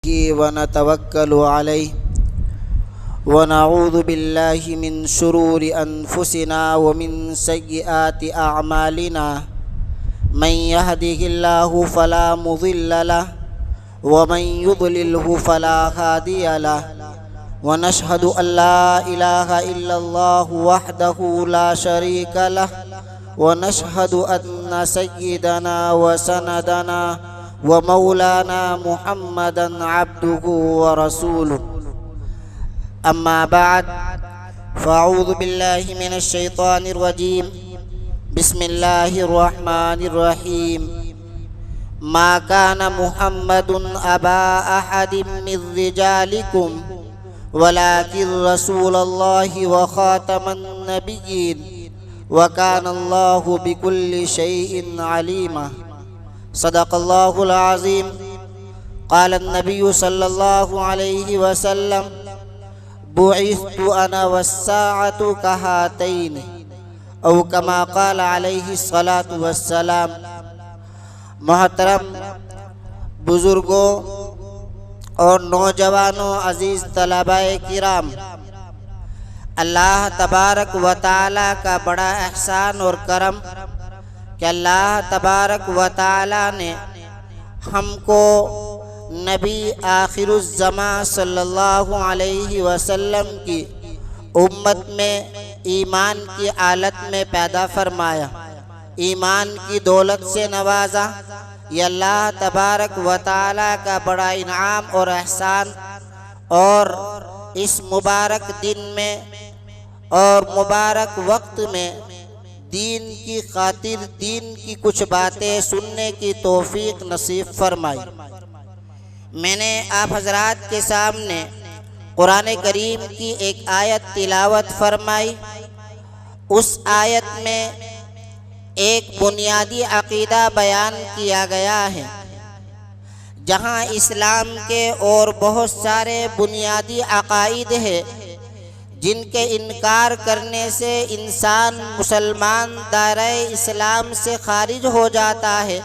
ونتوكل عليه ونعوذ بالله من شرور أنفسنا ومن سيئات أعمالنا من يهده الله فلا مضل له ومن يضلله فلا هادي له ونشهد أن لا إله إلا الله وحده لا شريك له ونشهد أن سيدنا وسندنا ومولانا محمدا عبده ورسوله أما بعد فأعوذ بالله من الشيطان الرجيم بسم الله الرحمن الرحيم ما كان محمد أبا أحد من رجالكم ولكن رسول الله وخاتم النبيين وكان الله بكل شيء عليما صدق الله العظيم قال النبي صلى الله عليه وسلم بعثت أنا والساعة كهاتين او كما قال علیہ الصلاۃ والسلام۔ محترم بزرگوں اور نوجوانوں، عزیز طلباء کرام، اللہ تبارک و تعالی کا بڑا احسان اور کرم کہ اللہ تبارک و تعالی نے ہم کو نبی آخر الزماں صلی اللہ علیہ وسلم کی امت میں ایمان کی حالت میں پیدا فرمایا، ایمان کی دولت سے نوازا۔ یہ اللہ تبارک و تعالی کا بڑا انعام اور احسان، اور اس مبارک دن میں اور مبارک وقت میں دین کی خاطر دین کی کچھ باتیں سننے کی توفیق نصیب فرمائی۔ میں نے آپ حضرات کے سامنے قرآن کریم کی ایک آیت تلاوت فرمائی۔ اس آیت میں ایک بنیادی عقیدہ بیان کیا گیا ہے، جہاں اسلام کے اور بہت سارے بنیادی عقائد ہیں جن کے انکار کرنے سے انسان مسلمان دائرہ اسلام سے خارج ہو جاتا ہے۔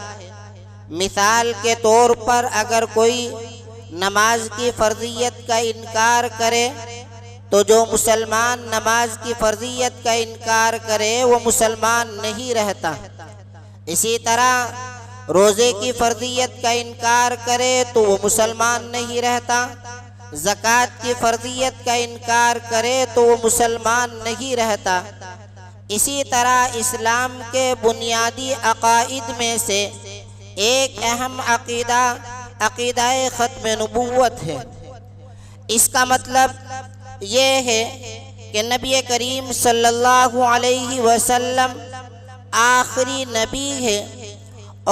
مثال کے طور پر اگر کوئی نماز کی فرضیت کا انکار کرے تو جو مسلمان نماز کی فرضیت کا انکار کرے وہ مسلمان نہیں رہتا۔ اسی طرح روزے کی فرضیت کا انکار کرے تو وہ مسلمان نہیں رہتا، زکوٰۃ کی فرضیت کا انکار کرے تو وہ مسلمان نہیں رہتا۔ اسی طرح اسلام کے بنیادی عقائد میں سے ایک اہم عقیدہ ختم نبوت ہے۔ اس کا مطلب یہ ہے کہ نبی کریم صلی اللہ علیہ وسلم آخری نبی ہے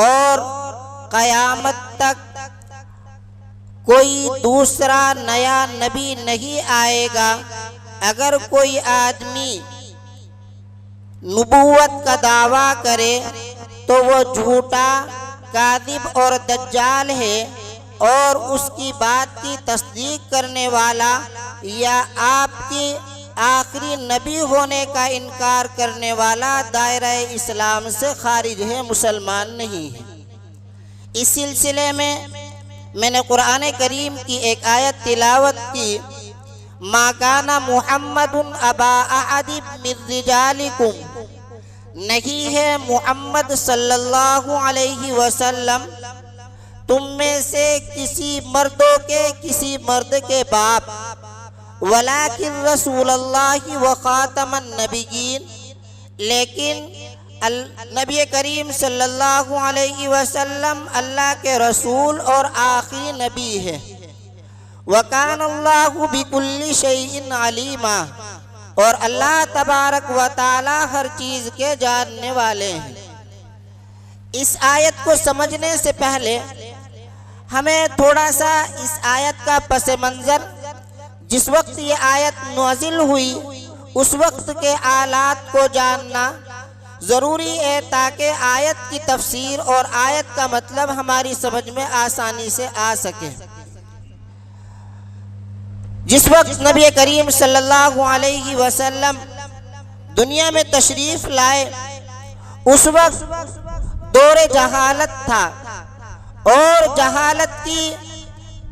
اور قیامت تک کوئی دوسرا نیا نبی نہیں آئے گا۔ اگر کوئی آدمی نبوت کا دعویٰ کرے تو وہ جھوٹا، کاذب اور دجال ہے، اور اس کی بات کی تصدیق کرنے والا یا آپ کی آخری نبی ہونے کا انکار کرنے والا دائرہ اسلام سے خارج ہے، مسلمان نہیں ہے۔ اس سلسلے میں نے قرآن کریم کی ایک آیت تلاوت کی، ما کان محمد ابا احد من رجالکم، نہیں ہے محمد صلی اللہ علیہ وسلم تم میں سے کسی مردوں کے کسی مرد کے باپ، ولیکن رسول اللہ و خاتم النبیین، لیکن نبی کریم صلی اللہ علیہ وسلم اللہ کے رسول اور آخری نبی ہے۔ وَكَانَ اللَّهُ بِكُلِّ شَيْءٍ عَلِيمًا، اور اللہ تبارک و تعالی ہر چیز کے جاننے والے ہیں۔ اس آیت کو سمجھنے سے پہلے ہمیں تھوڑا سا اس آیت کا پس منظر، جس وقت یہ آیت نازل ہوئی اس وقت کے حالات کو جاننا ضروری ہے، تاکہ آیت کی تفسیر اور آیت کا مطلب ہماری سمجھ میں آسانی سے آ سکے۔ جس وقت نبی کریم صلی اللہ علیہ وسلم دنیا میں تشریف لائے اس وقت دور جہالت تھا، اور جہالت کی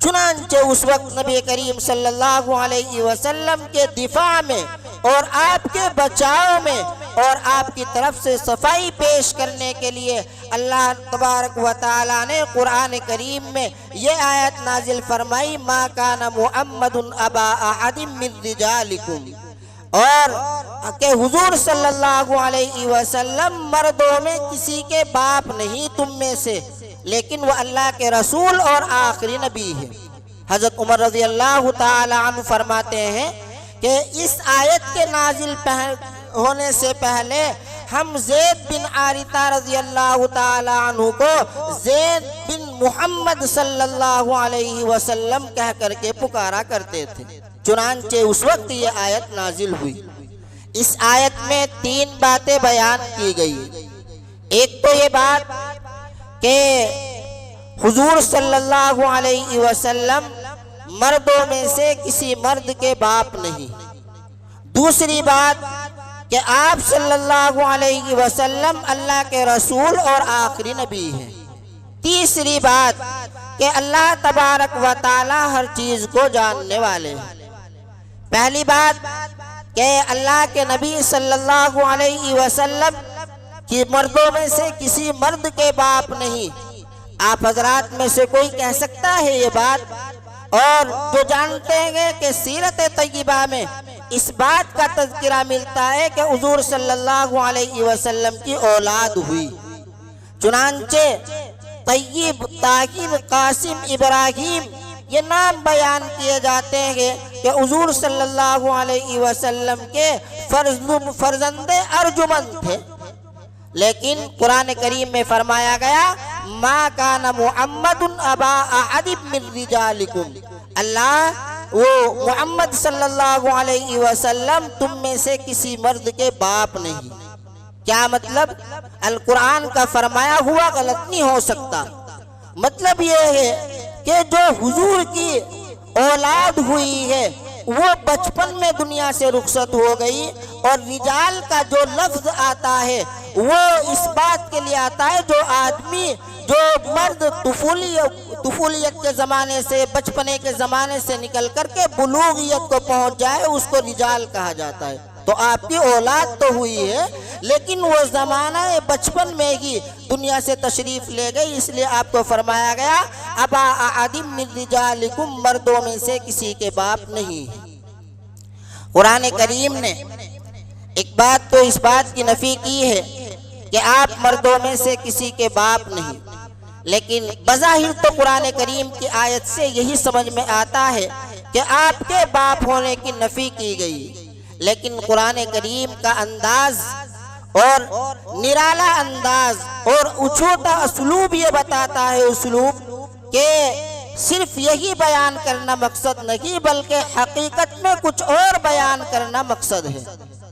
چنانچہ اس وقت نبی کریم صلی اللہ علیہ وسلم کے دفاع میں اور آپ کے بچاؤ میں اور آپ کی طرف سے صفائی پیش کرنے کے لیے اللہ تبارک و تعالیٰ نے قرآن کریم میں یہ آیت نازل فرمائی، ما کان محمد ابا احد من رجالکم، اور کہ حضور صلی اللہ علیہ وسلم مردوں میں کسی کے باپ نہیں تم میں سے، لیکن وہ اللہ کے رسول اور آخری نبی ہے۔ حضرت عمر رضی اللہ تعالی عنہ فرماتے ہیں کہ اس آیت کے نازل ہونے سے پہلے ہم زید بن حارثہ رضی اللہ تعالی عنہ کو زید بن محمد صلی اللہ علیہ وسلم کہہ کر کے پکارا کرتے تھے۔ چنانچہ اس وقت یہ آیت نازل ہوئی۔ اس آیت میں 3 باتیں بیان کی گئی۔ ایک تو یہ بات کہ حضور صلی اللہ علیہ وسلم مردوں میں سے کسی مرد کے باپ نہیں۔ دوسری بات کہ آپ صلی اللہ علیہ وسلم اللہ کے رسول اور آخری نبی ہیں۔ تیسری بات کہ اللہ تبارک و تعالی ہر چیز کو جاننے والے ہیں۔ پہلی بات کہ اللہ کے نبی صلی اللہ علیہ وسلم کہ مردوں میں سے کسی مرد کے باپ نہیں۔ آپ حضرات میں سے کوئی کہہ سکتا ہے یہ بات؟ اور جو جانتے ہیں کہ سیرت طیبہ میں اس بات کا تذکرہ ملتا ہے کہ حضور صلی اللہ علیہ وسلم کی اولاد ہوئی۔ چنانچہ طیب، طاہر، قاسم، ابراہیم یہ نام بیان کیے جاتے ہیں کہ حضور صلی اللہ علیہ وسلم کے فرزند ارجمند تھے، لیکن قرآن کریم میں فرمایا گیا ما کان محمد ابا احد من رجالکم، اللہ وہ محمد صلی اللہ علیہ وسلم تم میں سے کسی مرد کے باپ نہیں۔ کیا مطلب؟ القرآن کا فرمایا ہوا غلط نہیں ہو سکتا۔ مطلب یہ ہے کہ جو حضور کی اولاد ہوئی ہے وہ بچپن میں دنیا سے رخصت ہو گئی، اور رجال کا جو لفظ آتا ہے وہ اس بات کے لیے آتا ہے جو آدمی، جو مرد طفولیت کے زمانے سے، بچپنے کے زمانے سے نکل کر کے بلوغیت کو پہنچ جائے اس کو رجال کہا جاتا ہے۔ تو آپ کی اولاد تو ہوئی ہے لیکن وہ زمانہ بچپن میں ہی دنیا سے تشریف لے گئی، اس لیے آپ کو فرمایا گیا ابا احد من رجالکم، مردوں میں سے کسی کے باپ نہیں ہے۔ قرآن کریم نے ایک بات تو اس بات کی نفی کی ہے کہ آپ مردوں میں سے کسی کے باپ نہیں، لیکن بظاہر تو قرآن کریم کی آیت سے یہی سمجھ میں آتا ہے کہ آپ کے باپ ہونے کی نفی کی گئی، لیکن قرآن کریم کا انداز اور نرالا انداز اور اچھوتا اسلوب یہ بتاتا ہے، اسلوب کہ صرف یہی بیان کرنا مقصد نہیں بلکہ حقیقت میں کچھ اور بیان کرنا مقصد ہے۔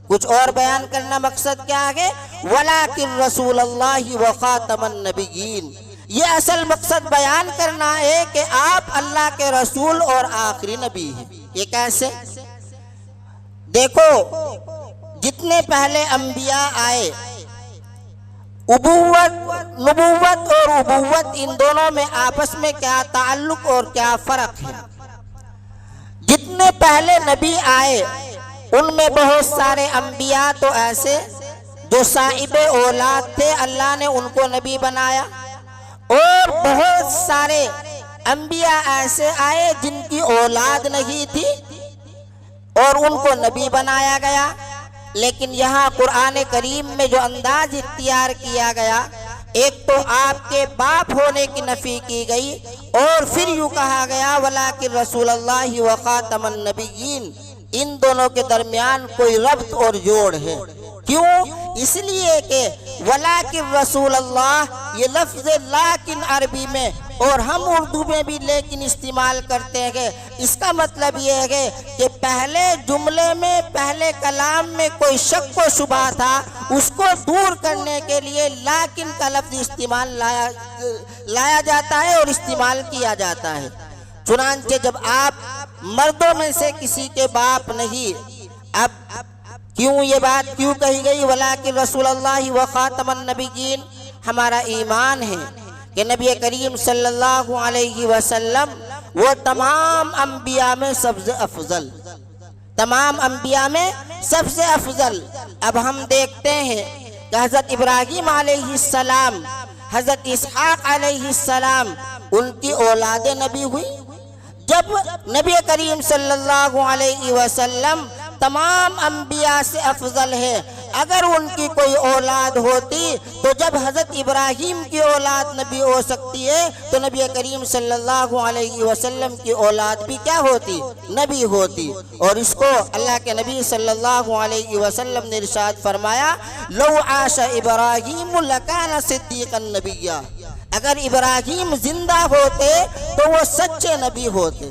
کچھ اور بیان کرنا مقصد کیا ہے؟ وَلَٰكِن رَسُولَ اللَّهِ وَخَاتَمَ النَّبِيِّينَ، یہ اصل مقصد بیان کرنا ہے کہ آپ اللہ کے رسول اور آخری نبی ہیں۔ یہ کیسے؟ دیکھو، جتنے پہلے انبیاء آئے، نبوت اور ابوت ان دونوں میں آپس میں کیا تعلق اور کیا فرق ہے؟ جتنے پہلے نبی آئے ان میں بہت سارے انبیاء تو ایسے جو صاحب اولاد تھے، اللہ نے ان کو نبی بنایا، اور بہت سارے انبیاء ایسے آئے جن کی اولاد نہیں تھی اور ان کو نبی بنایا گیا۔ لیکن یہاں قرآن کریم میں جو انداز اختیار کیا گیا، ایک تو آپ کے باپ ہونے کی نفی کی گئی، اور پھر یوں کہا گیا وَلَٰكِن رَسُولَ اللَّهِ وَخَاتَمَ النَّبِيِّينَ، ان دونوں کے درمیان کوئی ربط اور جوڑ ہے۔ کیوں؟ اس لیے کہ وَلَٰكِن رَسُولَ اللَّهِ یہ لفظ لیکن عربی میں اور ہم اردو میں بھی لیکن استعمال کرتے ہیں، اس کا مطلب یہ ہے کہ پہلے جملے میں، پہلے کلام میں کوئی شک و شبہ تھا، اس کو دور کرنے کے لیے لیکن کا لفظ استعمال لایا جاتا ہے اور استعمال کیا جاتا ہے۔ چنانچہ جب آپ مردوں میں سے کسی کے باپ نہیں، اب کیوں یہ بات کیوں کہی گئی وَلَٰكِن رَسُولَ اللَّهِ وَخَاتَمَ النَّبِيِّينَ؟ ہمارا ایمان ہے کہ نبی کریم صلی اللہ علیہ وسلم وہ تمام انبیاء میں سب سے افضل، تمام انبیاء میں سب سے افضل۔ اب ہم دیکھتے ہیں کہ حضرت ابراہیم علیہ السلام، حضرت اسحاق علیہ السلام، ان کی اولاد نبی ہوئی۔ جب نبی کریم صلی اللہ علیہ وسلم تمام انبیاء سے افضل ہے، اگر ان کی کوئی اولاد ہوتی تو جب حضرت ابراہیم کی اولاد نبی ہو سکتی ہے تو نبی کریم صلی اللہ علیہ وسلم کی اولاد بھی کیا ہوتی؟ نبی ہوتی۔ اور اس کو اللہ کے نبی صلی اللہ علیہ وسلم نے ارشاد فرمایا، لو عاش ابراہیم لکان صدیقا نبیا، اگر ابراہیم زندہ ہوتے تو وہ سچے نبی ہوتے۔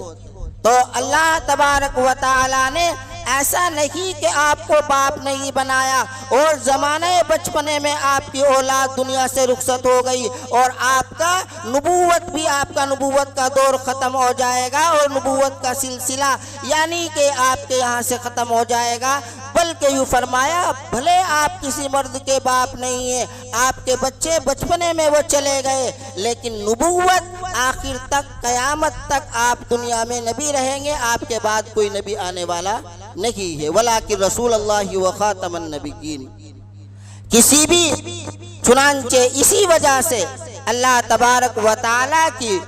تو اللہ تبارک و تعالی نے ایسا نہیں کہ آپ کو باپ نہیں بنایا اور زمانہ بچپنے میں آپ کی اولاد دنیا سے رخصت ہو گئی اور آپ کا نبوت بھی، آپ کا نبوت کا دور ختم ہو جائے گا اور نبوت کا سلسلہ یعنی کہ آپ کے یہاں سے ختم ہو جائے گا، بلکہ یوں فرمایا بھلے آپ کسی مرد کے باپ نہیں ہیں، آپ کے بچے بچپنے میں وہ چلے گئے، لیکن نبوت آخر تک، قیامت تک آپ دنیا میں نبی رہیں گے، آپ کے بعد کوئی نبی آنے والا نہیں ہے۔ ولیکن رسول اللہ و خاتم النبیین، کسی بھی، چنانچہ اسی وجہ سے اللہ تبارک و تعالی کی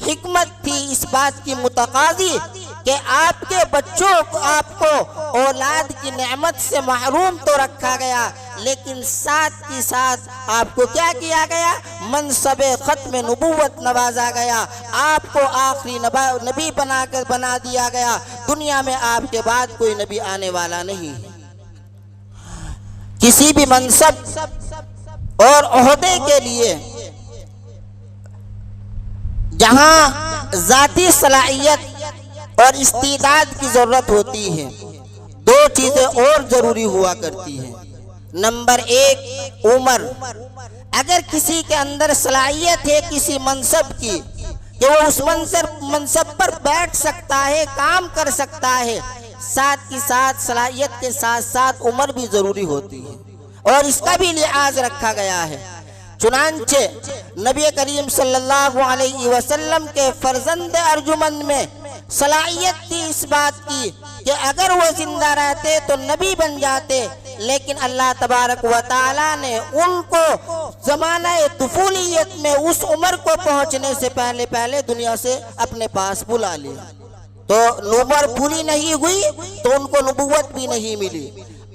حکمت تھی اس بات کی متقاضی کہ آپ کے بچوں کو، آپ کو اولاد کی نعمت سے محروم تو رکھا گیا، لیکن ساتھ کی ساتھ آپ کو کیا کیا گیا؟ منصب ختم نبوت نوازا گیا، آپ کو آخری نبی بنا دیا گیا، دنیا میں آپ کے بعد کوئی نبی آنے والا نہیں ہے۔ کسی بھی منصب اور عہدے کے لیے جہاں ذاتی صلاحیت اور استعداد کی ضرورت ہوتی ہے، دو چیزیں اور ضروری ہوا کرتی ہیں۔ نمبر ایک، عمر۔ اگر کسی کے اندر صلاحیت ہے کسی منصب کی کہ وہ اس منصب پر بیٹھ سکتا ہے، کام کر سکتا ہے، ساتھ ہی ساتھ صلاحیت کے ساتھ ساتھ عمر بھی ضروری ہوتی ہے اور اس کا بھی لحاظ رکھا گیا ہے۔ چنانچہ نبی کریم صلی اللہ علیہ وسلم کے فرزند ارجمند میں صلاحیت تھی اس بات کی کہ اگر وہ زندہ رہتے تو نبی بن جاتے، لیکن اللہ تبارک و تعالی نے ان کو زمانہ طفولیت میں اس عمر کو پہنچنے سے پہلے دنیا سے اپنے پاس بلا لیا، تو عمر پوری نہیں ہوئی تو ان کو نبوت بھی نہیں ملی۔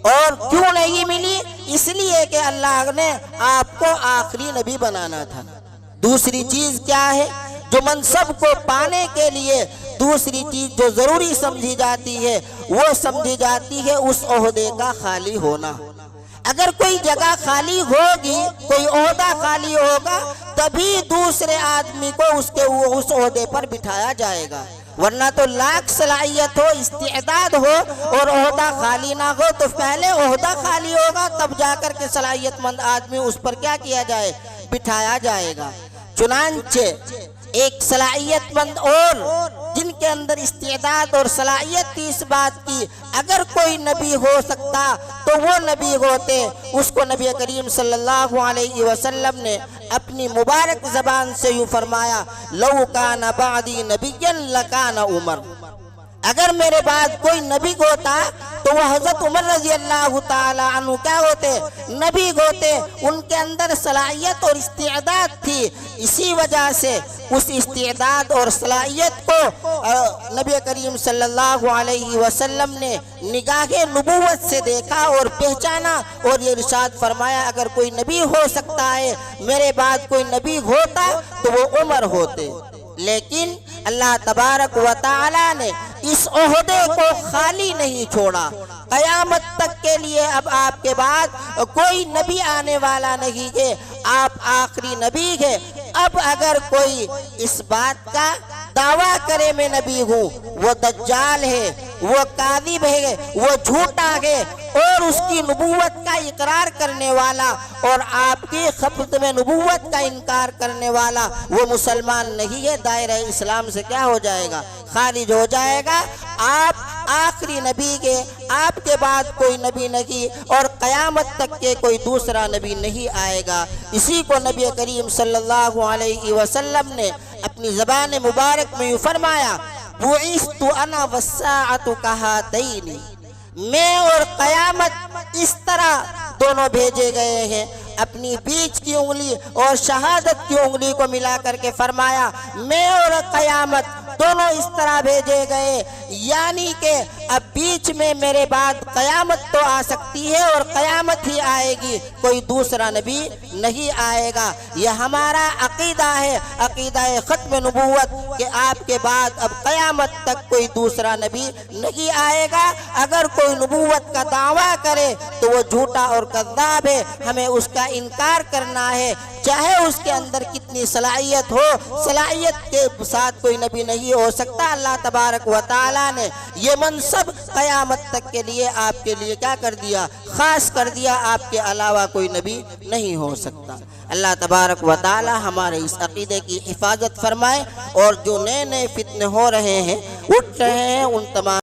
اور کیوں نہیں ملی؟ اس لیے کہ اللہ نے آپ کو آخری نبی بنانا تھا۔ دوسری چیز کیا ہے جو منصب کو پانے کے لیے دوسری چیز جو ضروری سمجھی جاتی ہے، وہ سمجھی جاتی ہے اس عہدے کا خالی ہونا۔ اگر کوئی جگہ خالی ہوگی، کوئی عہدہ خالی ہوگا، تبھی دوسرے آدمی کو اس عہدے پر بٹھایا جائے گا، ورنہ تو لاکھ صلاحیت ہو، استعداد ہو اور عہدہ خالی نہ ہو تو پہلے عہدہ خالی ہوگا تب جا کر کے صلاحیت مند آدمی اس پر کیا کیا جائے؟ بٹھایا جائے گا۔ چنانچہ ایک صلاحیت مند اور جن کے اندر استعداد اور صلاحیت تھی اس بات کی، اگر کوئی نبی ہو سکتا تو وہ نبی ہوتے، اس کو نبی کریم صلی اللہ علیہ وسلم نے اپنی مبارک زبان سے یوں فرمایا، لو کان بعدی نبیا لکان عمر، اگر میرے بعد کوئی نبی ہوتا تو وہ حضرت عمر رضی اللہ تعالی عنہ کیا ہوتے؟ نبی ہوتے۔ ان کے اندر صلاحیت اور استعداد تھی، اسی وجہ سے اس استعداد اور صلاحیت کو نبی کریم صلی اللہ علیہ وسلم نے نگاہ نبوت سے دیکھا اور پہچانا اور یہ ارشاد فرمایا اگر کوئی نبی ہو سکتا ہے، میرے بعد کوئی نبی ہوتا تو وہ عمر ہوتے۔ لیکن اللہ تبارک و تعالی نے اس عہدے کو خالی نہیں چھوڑا، قیامت تک کے لیے اب آپ کے بعد کوئی نبی آنے والا نہیں ہے، آپ آخری نبی ہے۔ اب اگر کوئی اس بات کا دعویٰ کرے میں نبی ہوں، وہ دجال ہے، وہ کاذب ہے، وہ جھوٹا ہے اور اس کی نبوت کا اقرار کرنے والا اور آپ کی ختم نبوت کا انکار کرنے والا وہ مسلمان نہیں ہے، دائرہ اسلام سے کیا ہو جائے گا؟ خارج ہو جائے گا۔ آپ آخری نبی کے، آپ کے بعد کوئی نبی نہیں اور قیامت تک کے کوئی دوسرا نبی نہیں آئے گا۔ اسی کو نبی کریم صلی اللہ علیہ وسلم نے اپنی زبان مبارک میں یوں فرمایا بعثت انا والساعۃ کہاتین، میں اور قیامت اس طرح دونوں بھیجے گئے ہیں۔ اپنی بیچ کی انگلی اور شہادت کی انگلی کو ملا کر کے فرمایا میں اور قیامت دونوں اس طرح بھیجے گئے، یعنی کہ اب بیچ میں میرے بعد قیامت تو آ سکتی ہے اور قیامت ہی آئے گی، کوئی دوسرا نبی نہیں آئے گا۔ یہ ہمارا عقیدہ ہے، عقیدہ ختم نبوت، کہ آپ کے بعد اب قیامت تک کوئی دوسرا نبی نہیں آئے گا۔ اگر کوئی نبوت کا دعویٰ کرے تو وہ جھوٹا اور کذاب ہے، ہمیں اس کا انکار کرنا ہے، چاہے اس کے اندر کتنی صلاحیت ہو، صلاحیت کے ساتھ کوئی نبی نہیں ہو سکتا۔ اللہ تبارک و تعالیٰ نے یہ منصب قیامت تک کے لیے آپ کے لیے کیا کر دیا؟ خاص کر دیا، آپ کے علاوہ کوئی نبی نہیں ہو سکتا۔ اللہ تبارک و تعالیٰ ہمارے اس عقیدے کی حفاظت فرمائے، اور جو نئے نئے فتنے ہو رہے ہیں، اٹھ رہے ہیں، ان تمام